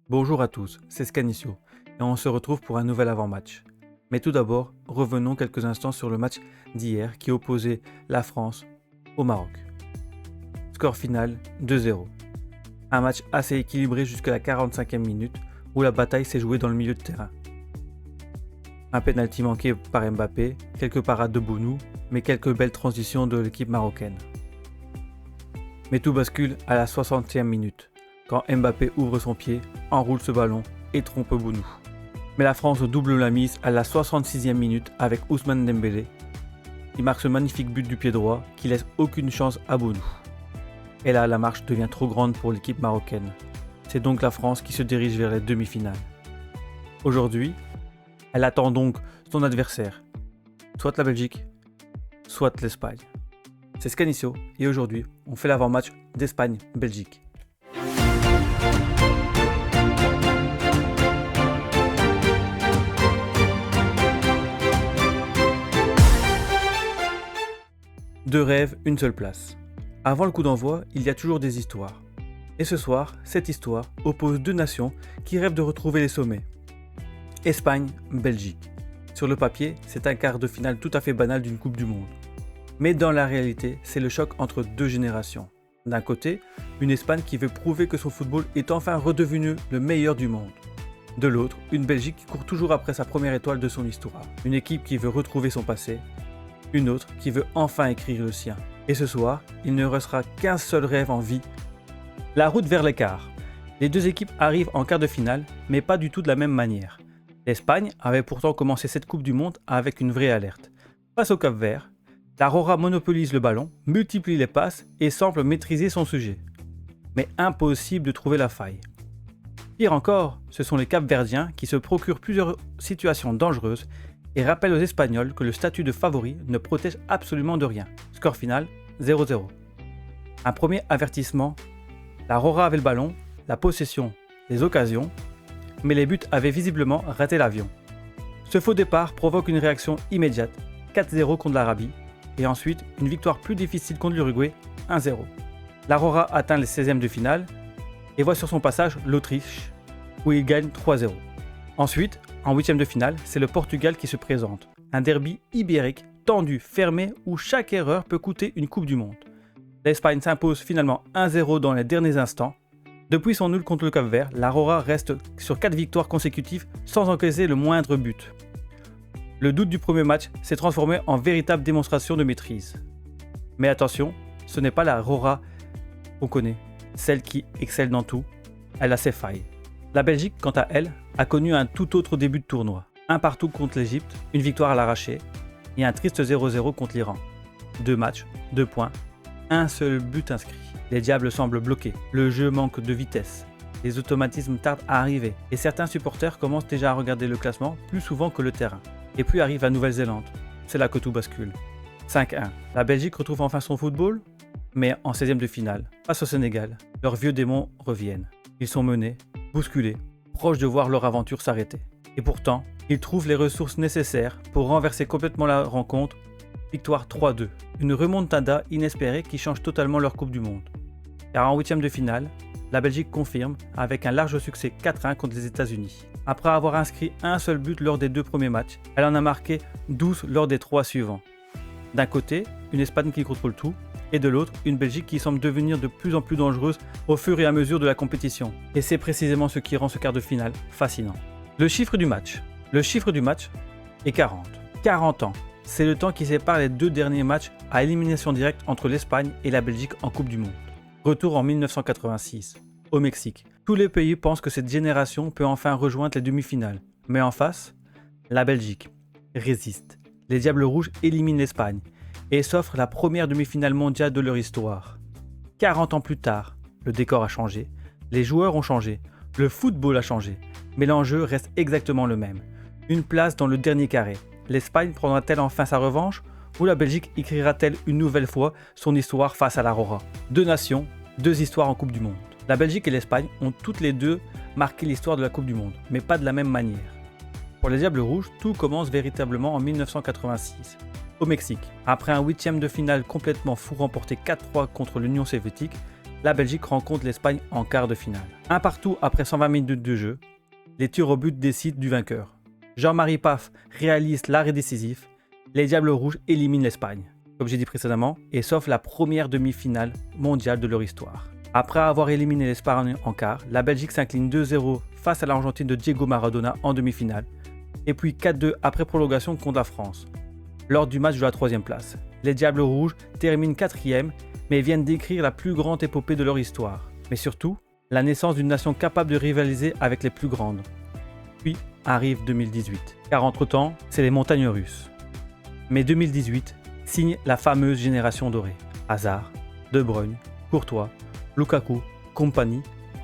Bonjour à tous, c'est Scanicio et on se retrouve pour un nouvel avant-match. Mais tout d'abord, revenons quelques instants sur le match d'hier qui opposait la France au Maroc. Score final 2-0. Un match assez équilibré jusqu'à la 45e minute où la bataille s'est jouée dans le milieu de terrain. Un pénalty manqué par Mbappé, quelques parades de Bounou, mais quelques belles transitions de l'équipe marocaine. Mais tout bascule à la 60e minute, quand Mbappé ouvre son pied, enroule ce ballon et trompe Bounou. Mais la France double la mise à la 66e minute avec Ousmane Dembélé. Il marque ce magnifique but du pied droit qui laisse aucune chance à Bounou. Et là, la marche devient trop grande pour l'équipe marocaine. C'est donc la France qui se dirige vers les demi-finales. Aujourd'hui, elle attend donc son adversaire, soit la Belgique, soit l'Espagne. C'est Scanicio et aujourd'hui, on fait l'avant-match d'Espagne-Belgique. Deux rêves, une seule place. Avant le coup d'envoi, il y a toujours des histoires. Et ce soir, cette histoire oppose deux nations qui rêvent de retrouver les sommets. Espagne-Belgique. Sur le papier, c'est un quart de finale tout à fait banal d'une Coupe du Monde. Mais dans la réalité, c'est le choc entre deux générations. D'un côté, une Espagne qui veut prouver que son football est enfin redevenu le meilleur du monde. De l'autre, une Belgique qui court toujours après sa première étoile de son histoire. Une équipe qui veut retrouver son passé. Une autre qui veut enfin écrire le sien. Et ce soir, il ne restera qu'un seul rêve en vie. La route vers l'écart. Les deux équipes arrivent en quart de finale, mais pas du tout de la même manière. L'Espagne avait pourtant commencé cette Coupe du Monde avec une vraie alerte. Face au Cap-Vert, la Rora monopolise le ballon, multiplie les passes et semble maîtriser son sujet. Mais impossible de trouver la faille. Pire encore, ce sont les Cap-Verdiens qui se procurent plusieurs situations dangereuses et rappellent aux Espagnols que le statut de favori ne protège absolument de rien. Score final 0-0. Un premier avertissement, la Rora avait le ballon, la possession, les occasions, mais les buts avaient visiblement raté l'avion. Ce faux départ provoque une réaction immédiate, 4-0 contre l'Arabie, et ensuite une victoire plus difficile contre l'Uruguay, 1-0. La Rora atteint les 16e de finale et voit sur son passage l'Autriche, où il gagne 3-0. Ensuite, en 8e de finale, c'est le Portugal qui se présente. Un derby ibérique, tendu, fermé, où chaque erreur peut coûter une Coupe du Monde. L'Espagne s'impose finalement 1-0 dans les derniers instants. Depuis son nul contre le Cap-Vert, la Rora reste sur 4 victoires consécutives sans encaisser le moindre but. Le doute du premier match s'est transformé en véritable démonstration de maîtrise. Mais attention, ce n'est pas la Rora qu'on connaît, celle qui excelle dans tout, elle a ses failles. La Belgique, quant à elle, a connu un tout autre début de tournoi. Un partout contre l'Égypte, une victoire à l'arraché et un triste 0-0 contre l'Iran. 2 matchs, 2 points, un seul but inscrit. Les diables semblent bloqués, le jeu manque de vitesse, les automatismes tardent à arriver et certains supporters commencent déjà à regarder le classement plus souvent que le terrain. Et puis arrive la Nouvelle-Zélande, c'est là que tout bascule. 5-1. La Belgique retrouve enfin son football, mais en 16e de finale, face au Sénégal, leurs vieux démons reviennent. Ils sont menés, bousculés, proches de voir leur aventure s'arrêter. Et pourtant, ils trouvent les ressources nécessaires pour renverser complètement la rencontre. Victoire 3-2. Une remontada inespérée qui change totalement leur Coupe du Monde. Car en 8e de finale, la Belgique confirme avec un large succès 4-1 contre les États-Unis. Après avoir inscrit un seul but lors des 2 premiers matchs, elle en a marqué 12 lors des 3 suivants. D'un côté, une Espagne qui contrôle tout, et de l'autre, une Belgique qui semble devenir de plus en plus dangereuse au fur et à mesure de la compétition. Et c'est précisément ce qui rend ce quart de finale fascinant. Le chiffre du match. Le chiffre du match est 40. 40 ans. C'est le temps qui sépare les 2 derniers matchs à élimination directe entre l'Espagne et la Belgique en Coupe du Monde. Retour en 1986, au Mexique. Tous les pays pensent que cette génération peut enfin rejoindre les demi-finales. Mais en face, la Belgique résiste. Les Diables Rouges éliminent l'Espagne et s'offrent la première demi-finale mondiale de leur histoire. 40 ans plus tard, le décor a changé, les joueurs ont changé, le football a changé, mais l'enjeu reste exactement le même. Une place dans le dernier carré. L'Espagne prendra-t-elle enfin sa revanche ou la Belgique écrira-t-elle une nouvelle fois son histoire face à la Rora? 2 nations, 2 histoires en Coupe du Monde. La Belgique et l'Espagne ont toutes les deux marqué l'histoire de la Coupe du Monde, mais pas de la même manière. Pour les Diables Rouges, tout commence véritablement en 1986, au Mexique. Après un 8e de finale complètement fou remporté 4-3 contre l'Union soviétique, la Belgique rencontre l'Espagne en quart de finale. Un partout après 120 minutes de jeu, les tirs au but décident du vainqueur. Jean-Marie Pfaff réalise l'arrêt décisif, les Diables Rouges éliminent l'Espagne, comme j'ai dit précédemment, et sauf la première demi-finale mondiale de leur histoire. Après avoir éliminé l'Espagne en quart, la Belgique s'incline 2-0 face à l'Argentine de Diego Maradona en demi-finale, et puis 4-2 après prolongation contre la France, lors du match de la 3e place. Les Diables Rouges terminent 4e, mais viennent d'écrire la plus grande épopée de leur histoire. Mais surtout, la naissance d'une nation capable de rivaliser avec les plus grandes. Puis arrive 2018, car entre-temps, c'est les montagnes russes. Mais 2018 signe la fameuse génération dorée. Hazard, De Bruyne, Courtois, Lukaku, Kompany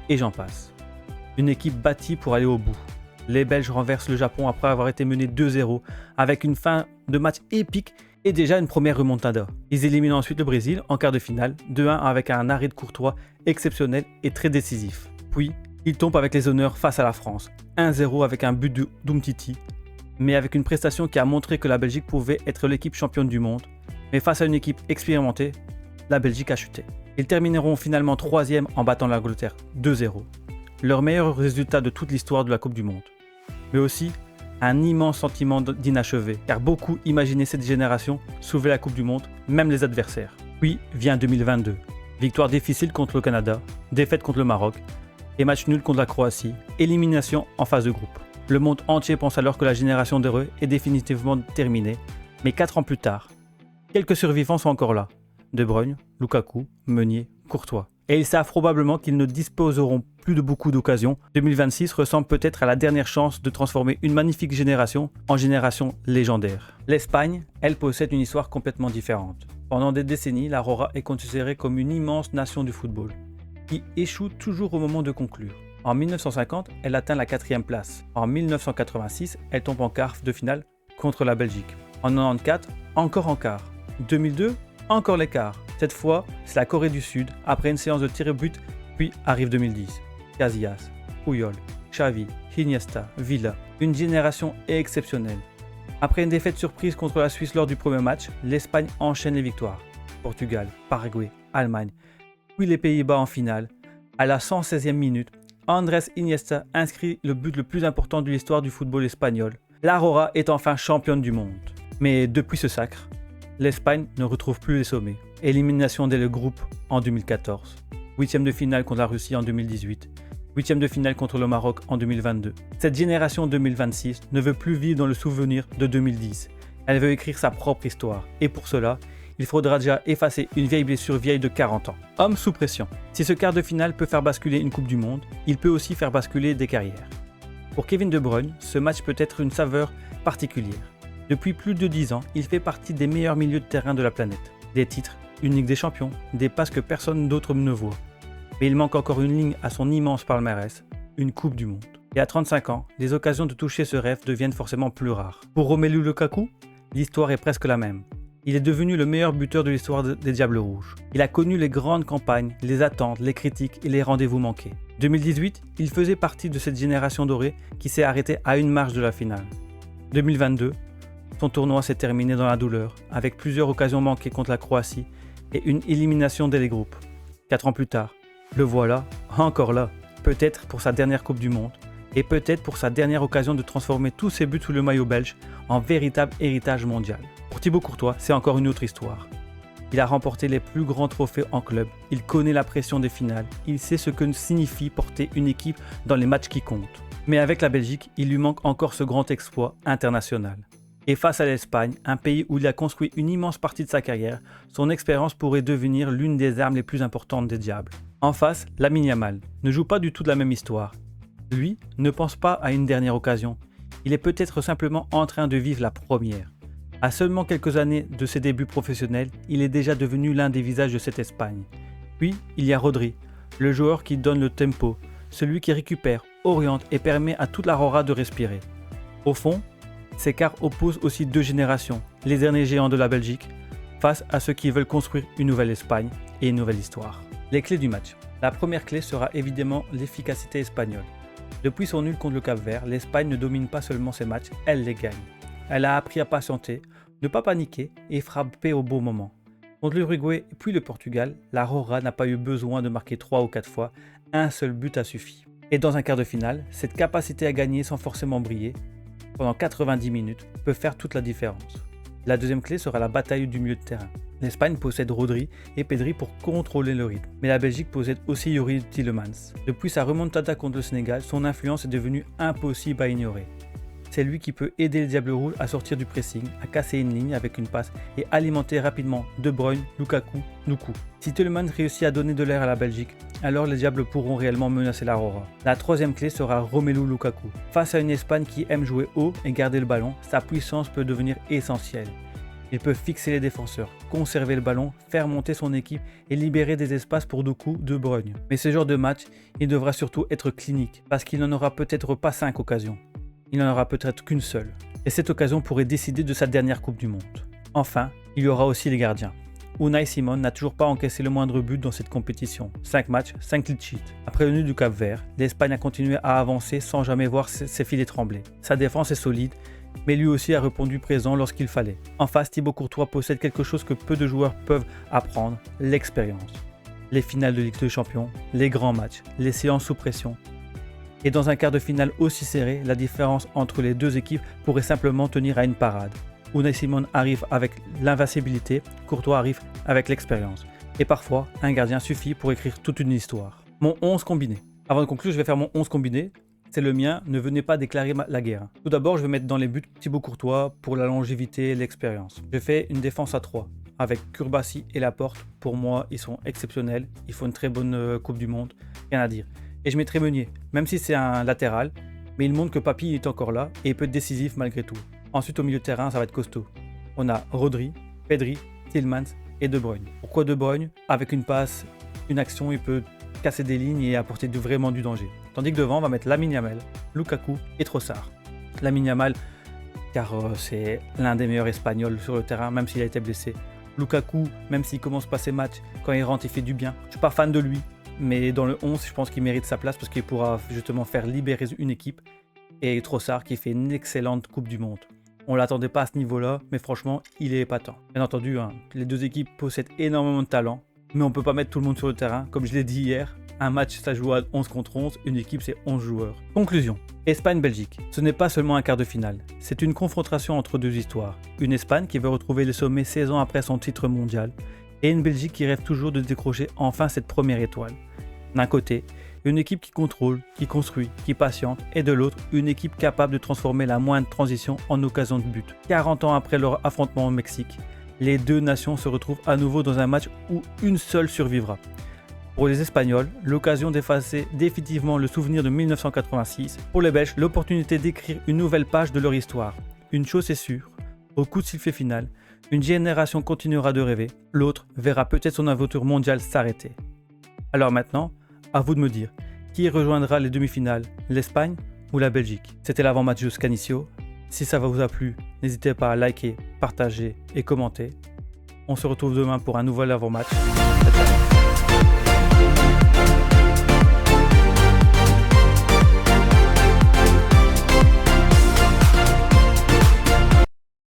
et j'en passe. Une équipe bâtie pour aller au bout. Les Belges renversent le Japon après avoir été menés 2-0 avec une fin de match épique et déjà une première remontada. Ils éliminent ensuite le Brésil en quart de finale, 2-1 avec un arrêt de Courtois exceptionnel et très décisif. Puis, ils tombent avec les honneurs face à la France, 1-0 avec un but d'Umtiti, mais avec une prestation qui a montré que la Belgique pouvait être l'équipe championne du monde. Mais face à une équipe expérimentée, la Belgique a chuté. Ils termineront finalement 3e en battant l'Angleterre 2-0. Leur meilleur résultat de toute l'histoire de la Coupe du Monde. Mais aussi un immense sentiment d'inachevé, car beaucoup imaginaient cette génération soulever la Coupe du Monde, même les adversaires. Puis vient 2022. Victoire difficile contre le Canada, défaite contre le Maroc, et match nul contre la Croatie, élimination en phase de groupe. Le monde entier pense alors que la génération d'heureux est définitivement terminée, mais 4 ans plus tard, quelques survivants sont encore là. De Bruyne, Lukaku, Meunier, Courtois. Et ils savent probablement qu'ils ne disposeront plus de beaucoup d'occasions. 2026 ressemble peut-être à la dernière chance de transformer une magnifique génération en génération légendaire. L'Espagne, elle possède une histoire complètement différente. Pendant des décennies, la Rora est considérée comme une immense nation du football, qui échoue toujours au moment de conclure. En 1950, elle atteint la 4e place. En 1986, elle tombe en quart de finale contre la Belgique. En 1994, encore en quart. 2002, encore l'écart. Cette fois, c'est la Corée du Sud, après une séance de tir au but, puis arrive 2010. Casillas, Puyol, Xavi, Iniesta, Villa. Une génération exceptionnelle. Après une défaite surprise contre la Suisse lors du premier match, l'Espagne enchaîne les victoires. Portugal, Paraguay, Allemagne, puis les Pays-Bas en finale. À la 116e minute, Andrés Iniesta inscrit le but le plus important de l'histoire du football espagnol. La Rora est enfin championne du monde. Mais depuis ce sacre, l'Espagne ne retrouve plus les sommets. Élimination dès le groupe en 2014, 8e de finale contre la Russie en 2018, 8e de finale contre le Maroc en 2022. Cette génération 2026 ne veut plus vivre dans le souvenir de 2010. Elle veut écrire sa propre histoire. Et pour cela, il faudra déjà effacer une vieille blessure vieille de 40 ans. Homme sous pression. Si ce quart de finale peut faire basculer une Coupe du Monde, il peut aussi faire basculer des carrières. Pour Kevin De Bruyne, ce match peut être une saveur particulière. Depuis plus de 10 ans, il fait partie des meilleurs milieux de terrain de la planète. Des titres, une Ligue des Champions, des passes que personne d'autre ne voit. Mais il manque encore une ligne à son immense palmarès, une Coupe du Monde. Et à 35 ans, les occasions de toucher ce rêve deviennent forcément plus rares. Pour Romelu Lukaku, l'histoire est presque la même. Il est devenu le meilleur buteur de l'histoire des Diables Rouges. Il a connu les grandes campagnes, les attentes, les critiques et les rendez-vous manqués. 2018, il faisait partie de cette génération dorée qui s'est arrêtée à une marche de la finale. 2022, son tournoi s'est terminé dans la douleur, avec plusieurs occasions manquées contre la Croatie et une élimination dès les groupes. 4 ans plus tard, le voilà, encore là, peut-être pour sa dernière Coupe du Monde, et peut-être pour sa dernière occasion de transformer tous ses buts sous le maillot belge en véritable héritage mondial. Pour Thibaut Courtois, c'est encore une autre histoire. Il a remporté les plus grands trophées en club, il connaît la pression des finales, il sait ce que signifie porter une équipe dans les matchs qui comptent. Mais avec la Belgique, il lui manque encore ce grand exploit international. Et face à l'Espagne, un pays où il a construit une immense partie de sa carrière, son expérience pourrait devenir l'une des armes les plus importantes des Diables. En face, Lamine Yamal ne joue pas du tout de la même histoire. Lui ne pense pas à une dernière occasion. Il est peut-être simplement en train de vivre la première. À seulement quelques années de ses débuts professionnels, il est déjà devenu l'un des visages de cette Espagne. Puis, il y a Rodri, le joueur qui donne le tempo, celui qui récupère, oriente et permet à toute la Rora de respirer. Au fond, ces quarts opposent aussi deux générations, les derniers géants de la Belgique, face à ceux qui veulent construire une nouvelle Espagne et une nouvelle histoire. Les clés du match. La première clé sera évidemment l'efficacité espagnole. Depuis son nul contre le Cap-Vert, l'Espagne ne domine pas seulement ses matchs, elle les gagne. Elle a appris à patienter, ne pas paniquer et frapper au bon moment. Contre l'Uruguay puis le Portugal, la Roja n'a pas eu besoin de marquer 3 ou 4 fois, un seul but a suffi. Et dans un quart de finale, cette capacité à gagner sans forcément briller, pendant 90 minutes, peut faire toute la différence. La deuxième clé sera la bataille du milieu de terrain. L'Espagne possède Rodri et Pedri pour contrôler le rythme, mais la Belgique possède aussi Youri Tielemans. Depuis sa remontada contre le Sénégal, son influence est devenue impossible à ignorer. C'est lui qui peut aider les Diables Rouges à sortir du pressing, à casser une ligne avec une passe et alimenter rapidement De Bruyne, Lukaku, Nuku. Si Tielemans réussit à donner de l'air à la Belgique, alors les Diables pourront réellement menacer la Roja. La troisième clé sera Romelu Lukaku. Face à une Espagne qui aime jouer haut et garder le ballon, sa puissance peut devenir essentielle. Il peut fixer les défenseurs, conserver le ballon, faire monter son équipe et libérer des espaces pour Doku, De Bruyne. Mais ce genre de match, il devra surtout être clinique, parce qu'il n'en aura peut-être pas 5 occasions. Il n'en aura peut-être qu'une seule. Et cette occasion pourrait décider de sa dernière Coupe du Monde. Enfin, il y aura aussi les gardiens. Unai Simon n'a toujours pas encaissé le moindre but dans cette compétition. 5 matchs, 5 clean sheets. Après le nul du Cap-Vert, l'Espagne a continué à avancer sans jamais voir ses filets trembler. Sa défense est solide, mais lui aussi a répondu présent lorsqu'il fallait. En face, Thibaut Courtois possède quelque chose que peu de joueurs peuvent apprendre, l'expérience. Les finales de Ligue des Champions, les grands matchs, les séances sous pression. Et dans un quart de finale aussi serré, la différence entre les deux équipes pourrait simplement tenir à une parade. Unai Simon arrive avec l'invincibilité, Courtois arrive avec l'expérience. Et parfois, un gardien suffit pour écrire toute une histoire. Mon 11 combiné. Avant de conclure, je vais faire mon 11 combiné. C'est le mien, ne venez pas déclarer la guerre. Tout d'abord, je vais mettre dans les buts Thibaut Courtois pour la longévité et l'expérience. Je fais une défense à 3 avec Curbassi et Laporte. Pour moi, ils sont exceptionnels. Ils font une très bonne Coupe du Monde, rien à dire. Et je mettrai Meunier, même si c'est un latéral, mais il montre que Papy est encore là et il peut être décisif malgré tout. Ensuite, au milieu de terrain, ça va être costaud. On a Rodri, Pedri, Tielemans et De Bruyne. Pourquoi De Bruyne? Avec une passe, une action, il peut casser des lignes et apporter vraiment du danger. Tandis que devant, on va mettre Lamine Yamal, Lukaku et Trossard. Lamine Yamal, car c'est l'un des meilleurs Espagnols sur le terrain, même s'il a été blessé. Lukaku, même s'il commence pas ses matchs, quand il rentre, il fait du bien. Je suis pas fan de lui, mais dans le 11, je pense qu'il mérite sa place parce qu'il pourra justement faire libérer une équipe. Et Trossard qui fait une excellente Coupe du Monde. On ne l'attendait pas à ce niveau-là, mais franchement, il est épatant. Bien entendu, les deux équipes possèdent énormément de talent, mais on ne peut pas mettre tout le monde sur le terrain. Comme je l'ai dit hier, un match, ça joue à 11 contre 11, une équipe, c'est 11 joueurs. Conclusion. Espagne-Belgique. Ce n'est pas seulement un quart de finale, c'est une confrontation entre deux histoires. Une Espagne qui veut retrouver le sommet 16 ans après son titre mondial, et une Belgique qui rêve toujours de décrocher enfin cette première étoile. D'un côté, une équipe qui contrôle, qui construit, qui patiente, et de l'autre, une équipe capable de transformer la moindre transition en occasion de but. 40 ans après leur affrontement au Mexique, les deux nations se retrouvent à nouveau dans un match où une seule survivra. Pour les Espagnols, l'occasion d'effacer définitivement le souvenir de 1986. Pour les Belges, l'opportunité d'écrire une nouvelle page de leur histoire. Une chose est sûre, au coup de sifflet final, une génération continuera de rêver, l'autre verra peut-être son aventure mondiale s'arrêter. Alors maintenant, à vous de me dire, qui rejoindra les demi-finales, l'Espagne ou la Belgique? C'était l'avant-match de Scanicio. Si ça vous a plu, n'hésitez pas à liker, partager et commenter. On se retrouve demain pour un nouvel avant-match. Ciao, ciao.